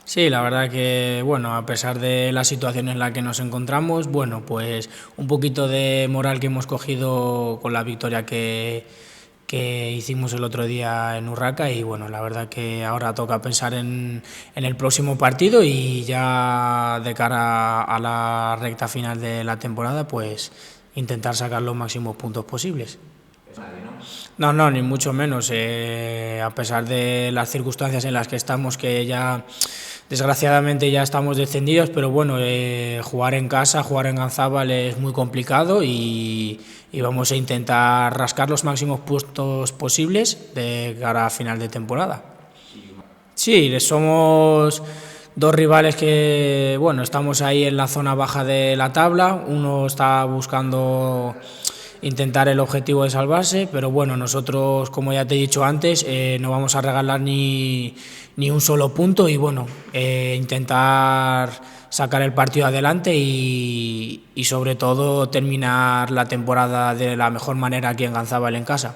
Sí, la verdad que, bueno, a pesar de la situación en la que nos encontramos, bueno, pues un poquito de moral que hemos cogido con la victoria que hicimos el otro día en Urraca y bueno, la verdad que ahora toca pensar en el próximo partido y ya de cara a la recta final de la temporada, pues intentar sacar los máximos puntos posibles. Nadie, ¿no? No, no, ni mucho menos. A pesar de las circunstancias en las que estamos, que ya desgraciadamente ya estamos descendidos, pero bueno, jugar en casa, jugar en Ganzábal es muy complicado y vamos a intentar rascar los máximos puntos posibles de cara a final de temporada. Sí, somos dos rivales que, bueno, estamos ahí en la zona baja de la tabla. Uno está buscando intentar el objetivo de salvarse, pero bueno, nosotros, como ya te he dicho antes, no vamos a regalar ni un solo punto y bueno, intentar sacar el partido adelante y sobre todo terminar la temporada de la mejor manera aquí en Ganzábal en casa.